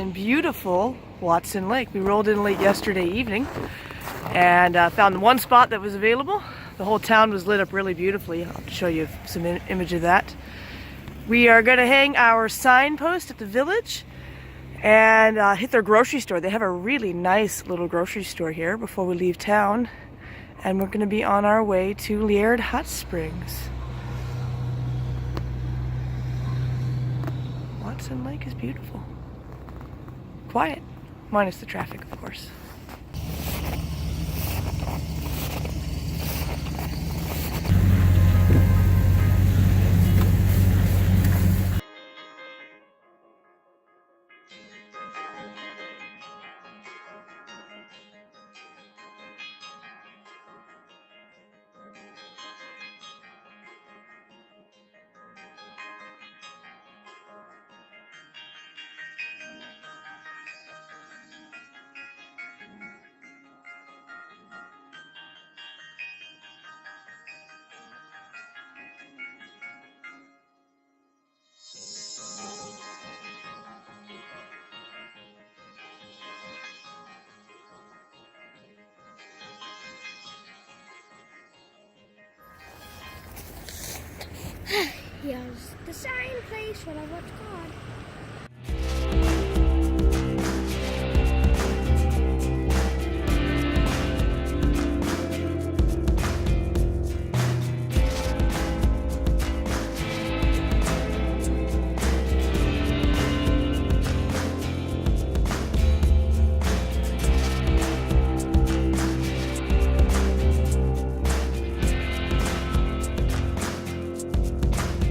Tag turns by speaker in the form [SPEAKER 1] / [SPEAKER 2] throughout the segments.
[SPEAKER 1] in beautiful Watson Lake. We rolled in late yesterday evening and found the one spot that was available. The whole town was lit up really beautifully. I'll show you some image of that. We are going to hang our signpost at the village and hit their grocery store. They have a really nice little grocery store here before we leave town. And we're going to be on our way to LIARD Hot Springs. Watson Lake is beautiful. Quiet, minus the traffic, of course.
[SPEAKER 2] Here's the sign place, whatever it's called.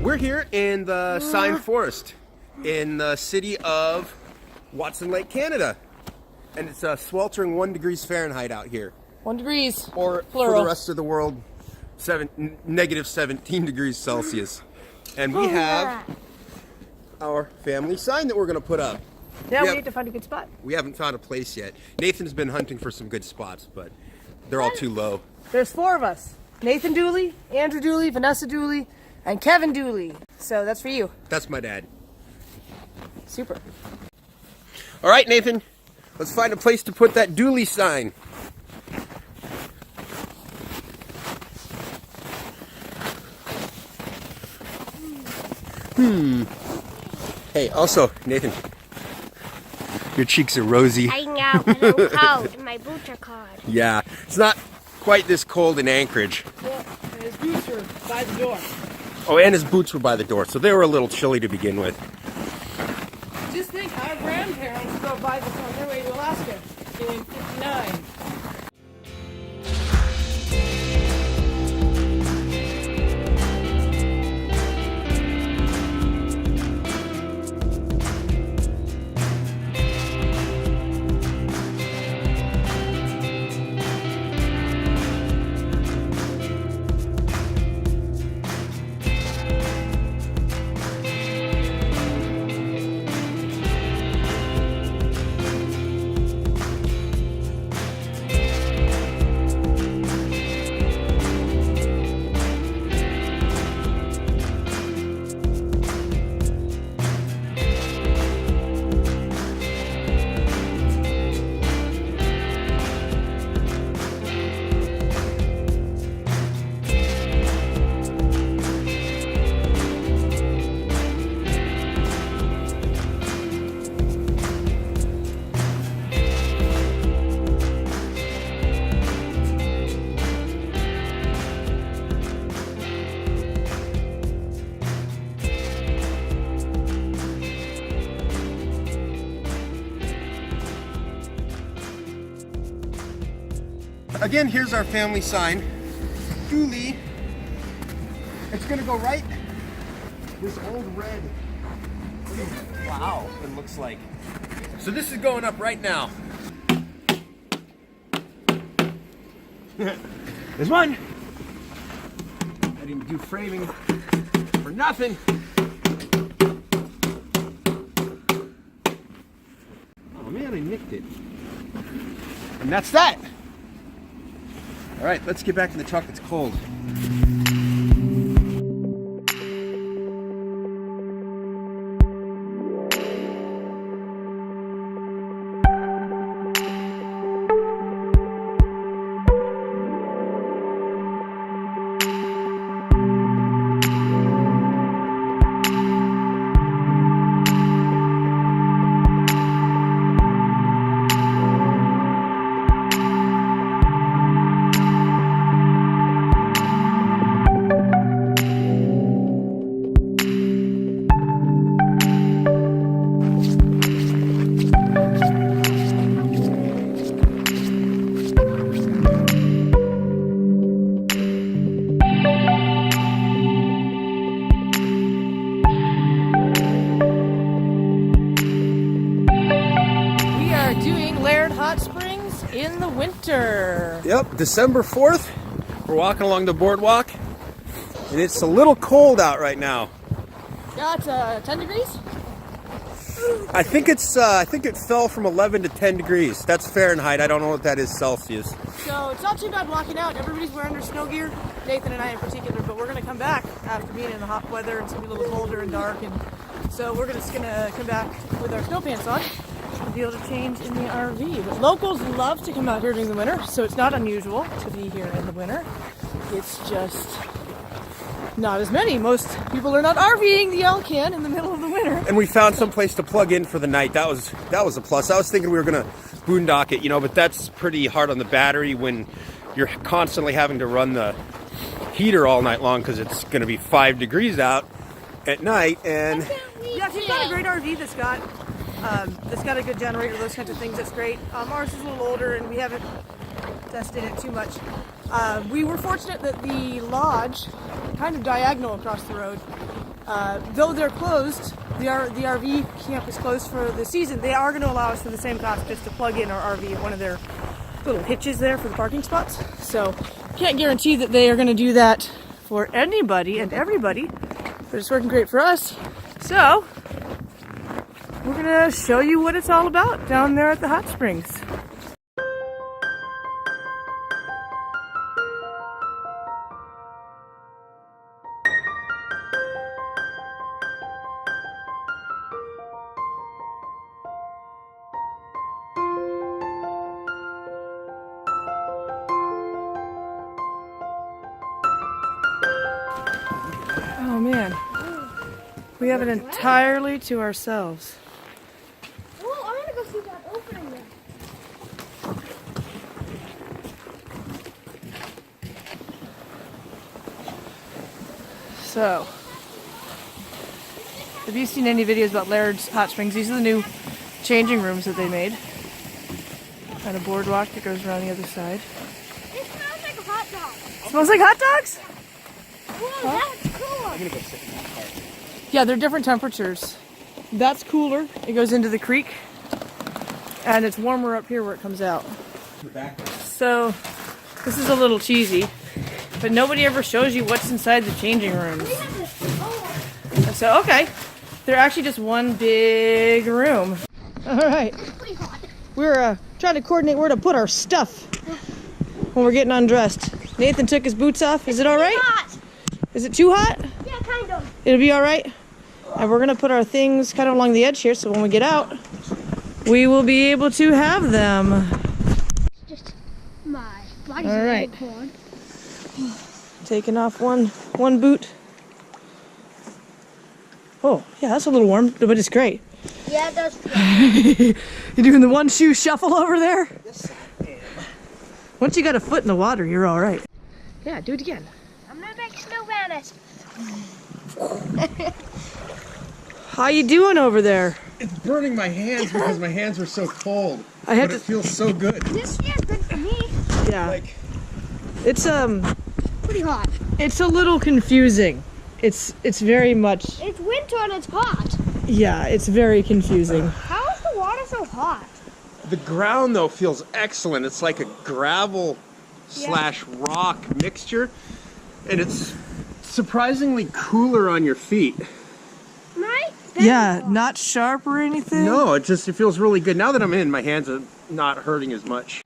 [SPEAKER 3] We're here in the Sign Forest in the city of Watson Lake, Canada. And it's a sweltering 1 degrees Fahrenheit out here.
[SPEAKER 1] 1 degree.
[SPEAKER 3] Or
[SPEAKER 1] plural.
[SPEAKER 3] For the rest of the world, negative 17 degrees Celsius. And we have our family sign that we're going to put up.
[SPEAKER 1] Yeah, we need to find a good spot.
[SPEAKER 3] We haven't found a place yet. Nathan's been hunting for some good spots, but they're all too low.
[SPEAKER 1] There's 4 of us. Nathan Dooley, Andrew Dooley, Vanessa Dooley, and Kevin Dooley. So that's for you.
[SPEAKER 3] That's my dad.
[SPEAKER 1] Super.
[SPEAKER 3] All right, Nathan, let's find a place to put that Dooley sign. Hey, also, Nathan, your cheeks are rosy.
[SPEAKER 2] I know, but I'm cold. My boots are cold.
[SPEAKER 3] Yeah, it's not quite this cold in Anchorage.
[SPEAKER 1] Yeah, and his boots are by the door.
[SPEAKER 3] Oh, and his boots were by the door, so they were a little chilly to begin with.
[SPEAKER 1] Just think, our grandparents drove by this on their way to Alaska in '59.
[SPEAKER 3] Again, here's our family sign. Dooley. It's gonna go right. This old red. Wow, it looks like. So this is going up right now. There's one. I didn't do framing for nothing. Oh man, I nicked it. And that's that. All right, let's get back in the truck. It's cold. Yep, December 4th. We're walking along the boardwalk, and it's a little cold out right now.
[SPEAKER 1] Yeah, it's 10 degrees?
[SPEAKER 3] I think it fell from 11 to 10 degrees. That's Fahrenheit. I don't know what that is Celsius.
[SPEAKER 1] So it's not too bad walking out. Everybody's wearing their snow gear, Nathan and I in particular, but we're going to come back after being in the hot weather. It's going to be a little colder and dark, and so we're just going to come back with our snow pants on and be able to change in the RV. But locals love to come out here during the winter, so it's not unusual to be here in the winter. It's just not as many. Most people are not RVing the Alcan in the middle of the winter.
[SPEAKER 3] And we found some place to plug in for the night. That was a plus. I was thinking we were going to boondock it, but that's pretty hard on the battery when you're constantly having to run the heater all night long because it's going to be 5 degrees out at night. And
[SPEAKER 1] yeah, if you've got a great RV that's got a good generator, those kinds of things, that's great. Ours is a little older and we haven't tested it too much. We were fortunate that the lodge, kind of diagonal across the road, though they're closed, the RV camp is closed for the season, they are going to allow us for the same cost just to plug in our RV at one of their little hitches there for the parking spots. So can't guarantee that they are going to do that for anybody and everybody, but it's working great for us. So we're going to show you what it's all about down there at the hot springs. Oh man, we have it entirely to ourselves.
[SPEAKER 2] Oh, I want to go see that opening there.
[SPEAKER 1] So, have you seen any videos about LIARD's hot springs? These are the new changing rooms that they made. And a boardwalk that goes around the other side.
[SPEAKER 2] It smells like a hot dog.
[SPEAKER 1] Smells like hot dogs?
[SPEAKER 2] Whoa, that's cool.
[SPEAKER 3] I'm going to go sit in that car.
[SPEAKER 1] Yeah, they're different temperatures. That's cooler. It goes into the creek. And it's warmer up here where it comes out. So, this is a little cheesy. But nobody ever shows you what's inside the changing rooms. And so, okay. They're actually just one big room. Alright. We're trying to coordinate where to put our stuff when we're getting undressed. Nathan took his boots off. Is it alright? Is it too hot?
[SPEAKER 2] Yeah, kind of.
[SPEAKER 1] It'll be alright. And we're going to put our things kind of along the edge here so when we get out, we will be able to have them.
[SPEAKER 2] Just my body's
[SPEAKER 1] All right.
[SPEAKER 2] cold.
[SPEAKER 1] Taking off one boot. Oh, yeah, that's a little warm, but it's great.
[SPEAKER 2] Yeah, that's true.
[SPEAKER 1] You doing the one shoe shuffle over there?
[SPEAKER 3] Yes, I am.
[SPEAKER 1] Once you got a foot in the water, you're alright. Yeah, do it again.
[SPEAKER 2] I'm gonna make snow banners.
[SPEAKER 1] How you doing over there?
[SPEAKER 3] It's burning my hands because my hands are so cold.
[SPEAKER 1] I had
[SPEAKER 3] but
[SPEAKER 1] to-
[SPEAKER 3] it feels so good.
[SPEAKER 2] This year's good for me.
[SPEAKER 1] Yeah.
[SPEAKER 3] Like,
[SPEAKER 1] It's
[SPEAKER 2] Pretty hot.
[SPEAKER 1] it's a little confusing. It's very much,
[SPEAKER 2] It's winter and it's hot.
[SPEAKER 1] yeah, it's very confusing.
[SPEAKER 2] How is the water so hot?
[SPEAKER 3] the ground though feels excellent. It's like a gravel slash rock mixture, and it's surprisingly cooler on your feet.
[SPEAKER 2] Right?
[SPEAKER 1] Yeah, not sharp or anything.
[SPEAKER 3] No, it feels really good. Now that I'm in, my hands are not hurting as much.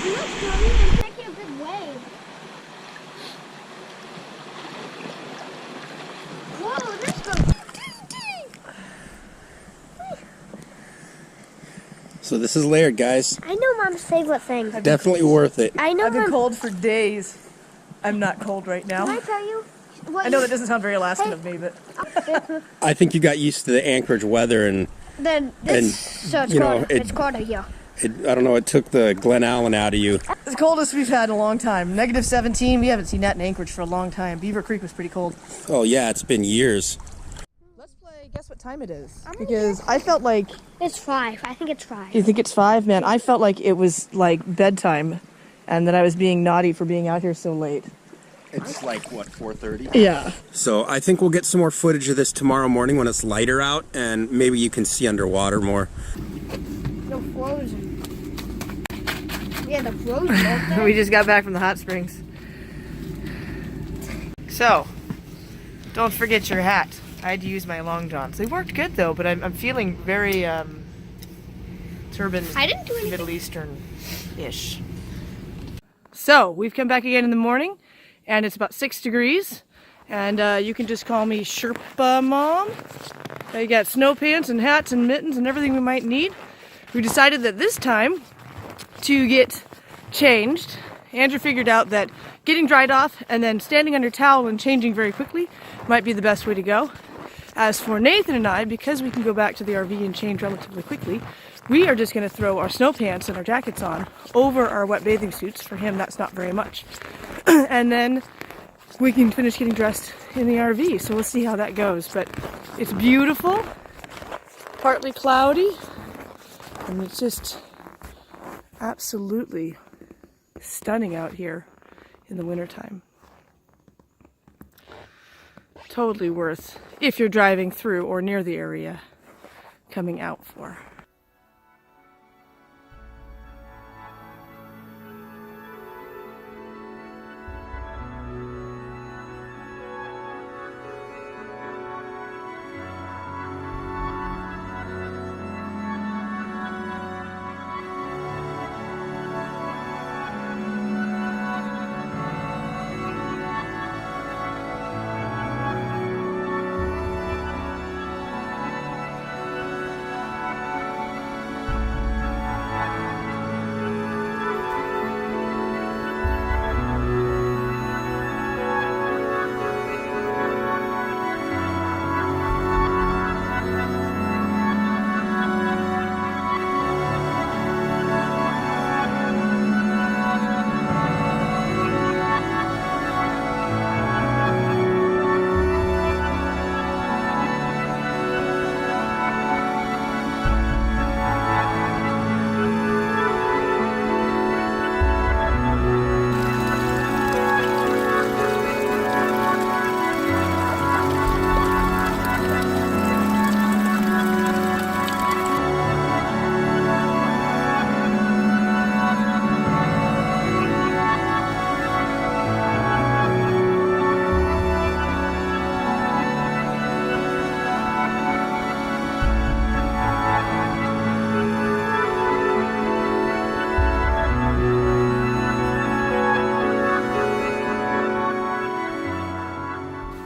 [SPEAKER 2] Look, Mommy, I'm taking a big wave. Whoa, this goes.
[SPEAKER 3] So this is LIARD, guys.
[SPEAKER 2] I know Mom's favorite thing.
[SPEAKER 3] Definitely worth it.
[SPEAKER 2] I know
[SPEAKER 1] I've been
[SPEAKER 2] Mom.
[SPEAKER 1] cold for days. I'm not cold right
[SPEAKER 2] Can I
[SPEAKER 1] now.
[SPEAKER 2] tell you? What
[SPEAKER 1] I know
[SPEAKER 2] you-
[SPEAKER 1] that doesn't sound very Alaskan of me, but
[SPEAKER 3] I think you got used to the Anchorage weather, and
[SPEAKER 2] Then
[SPEAKER 3] And,
[SPEAKER 2] so it's
[SPEAKER 3] you know,
[SPEAKER 2] cold. It's colder here.
[SPEAKER 3] I don't know, it took the Glen Allen out of you.
[SPEAKER 1] it's the coldest we've had in a long time. Negative 17. We haven't seen that in Anchorage for a long time. Beaver Creek was pretty cold.
[SPEAKER 3] Oh yeah, it's been years.
[SPEAKER 1] Let's play Guess what time it is? Because I felt like...
[SPEAKER 2] It's 5. I think it's 5.
[SPEAKER 1] You think it's 5? Man, I felt like it was like bedtime and that I was being naughty for being out here so late.
[SPEAKER 3] It's like, what, 4:30?
[SPEAKER 1] Yeah.
[SPEAKER 3] So I think we'll get some more footage of this tomorrow morning when it's lighter out, and maybe you can see underwater more.
[SPEAKER 2] No, frozen. Yeah, the frozen.
[SPEAKER 1] We just got back from the hot springs. So, don't forget your hat. I had to use my long johns. They worked good though, but I'm feeling very turban,
[SPEAKER 2] I didn't do anything.
[SPEAKER 1] Middle Eastern-ish. So, we've come back again in the morning, and it's about 6 degrees, and you can just call me Sherpa Mom. You got snow pants and hats and mittens and everything we might need. We decided that this time, to get changed, Andrew figured out that getting dried off and then standing under towel and changing very quickly might be the best way to go. As for Nathan and I, because we can go back to the RV and change relatively quickly, we are just going to throw our snow pants and our jackets on over our wet bathing suits. For him, that's not very much. And then we can finish getting dressed in the RV. So we'll see how that goes. But it's beautiful, partly cloudy, and it's just absolutely stunning out here in the wintertime. Totally worth, if you're driving through or near the area, coming out for.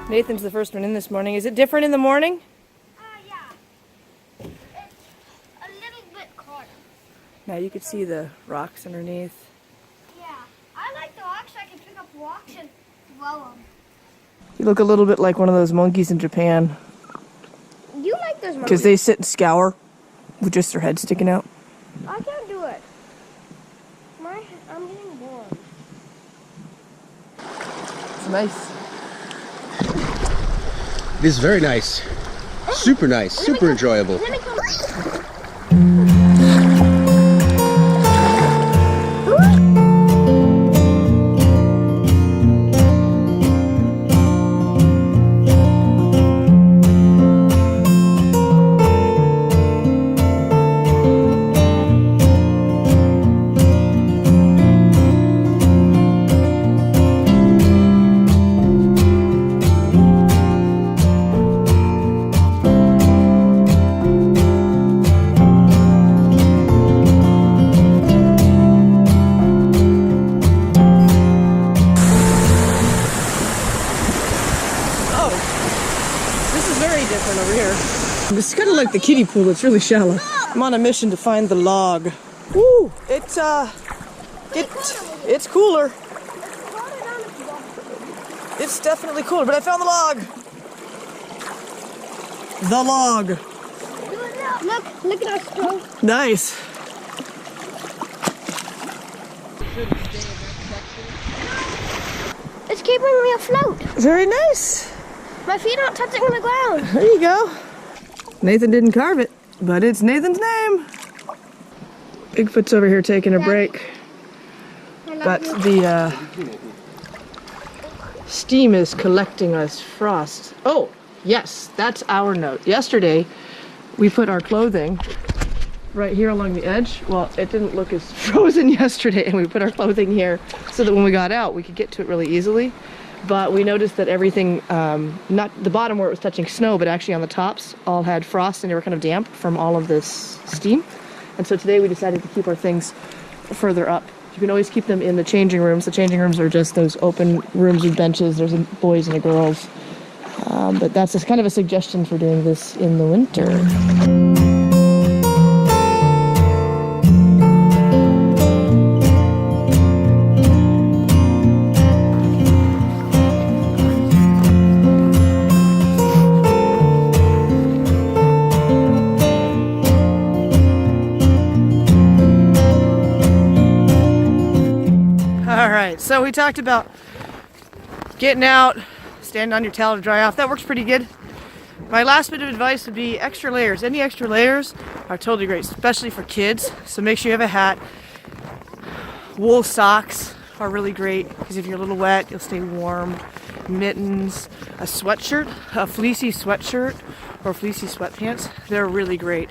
[SPEAKER 1] Nathan's the first one in this morning. Is it different in the morning?
[SPEAKER 2] Yeah. It's a little bit colder.
[SPEAKER 1] Now you could see the rocks underneath.
[SPEAKER 2] Yeah. I like the rocks. I can pick up rocks and throw them.
[SPEAKER 1] You look a little bit like one of those monkeys in Japan.
[SPEAKER 2] You like those monkeys?
[SPEAKER 1] Because they sit and scour with just their head sticking out.
[SPEAKER 2] I can't do it. I'm getting bored.
[SPEAKER 1] It's nice.
[SPEAKER 3] It is very nice. Super nice. Super enjoyable.
[SPEAKER 2] Let me come.
[SPEAKER 1] It's kind of like the kiddie pool, it's really shallow. I'm on a mission to find the log. Woo! It's cooler. It's definitely cooler, but I found the log. The log.
[SPEAKER 2] Look at our stove.
[SPEAKER 1] Nice.
[SPEAKER 2] It's keeping me afloat.
[SPEAKER 1] Very nice.
[SPEAKER 2] My feet aren't touching the ground.
[SPEAKER 1] There you go. Nathan didn't carve it, but it's Nathan's name. Bigfoot's over here taking a break. But the steam is collecting us frost. Oh, yes, that's our note. Yesterday, we put our clothing right here along the edge. Well, it didn't look as frozen yesterday, and we put our clothing here so that when we got out, we could get to it really easily. But we noticed that everything, not the bottom where it was touching snow, but actually on the tops, all had frost and they were kind of damp from all of this steam. And so today we decided to keep our things further up. You can always keep them in the changing rooms. The changing rooms are just those open rooms with benches. There's a boys and a girls. But that's just kind of a suggestion for doing this in the winter. Alright, so we talked about getting out, standing on your towel to dry off. That works pretty good. My last bit of advice would be extra layers. Any extra layers are totally great, especially for kids. So make sure you have a hat. Wool socks are really great because if you're a little wet, you'll stay warm. Mittens, a sweatshirt, a fleecy sweatshirt or fleecy sweatpants. They're really great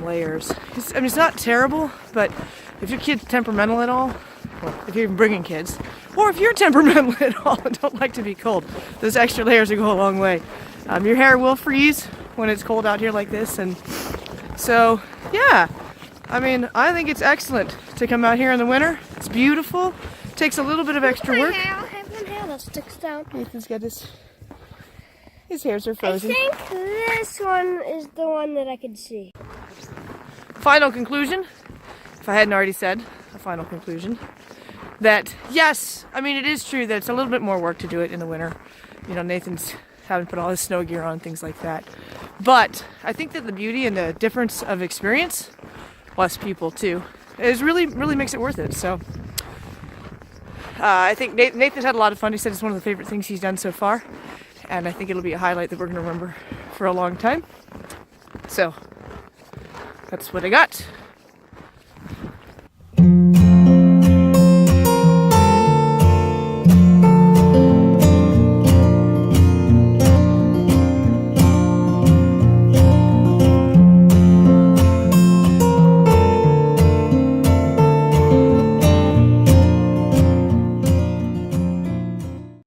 [SPEAKER 1] layers. I mean, it's not terrible, but if your kid's temperamental at all, well, if you're bringing kids, or if you're temperamental at all and don't like to be cold, those extra layers will go a long way. Your hair will freeze when it's cold out here like this, and so, yeah. I mean, I think it's excellent to come out here in the winter. It's beautiful. Takes a little bit of extra work.
[SPEAKER 2] I have my hair that sticks down.
[SPEAKER 1] Nathan's got his hairs are frozen.
[SPEAKER 2] I think this one is the one that I can see.
[SPEAKER 1] Final conclusion, if I hadn't already said a final conclusion, that yes, I mean, it is true that it's a little bit more work to do it in the winter. You know, Nathan's having to put all his snow gear on, things like that. But I think that the beauty and the difference of experience, less people too, is really makes it worth it. So I think Nathan's had a lot of fun. He said it's one of the favorite things he's done so far. And I think it'll be a highlight that we're going to remember for a long time. So that's what I got.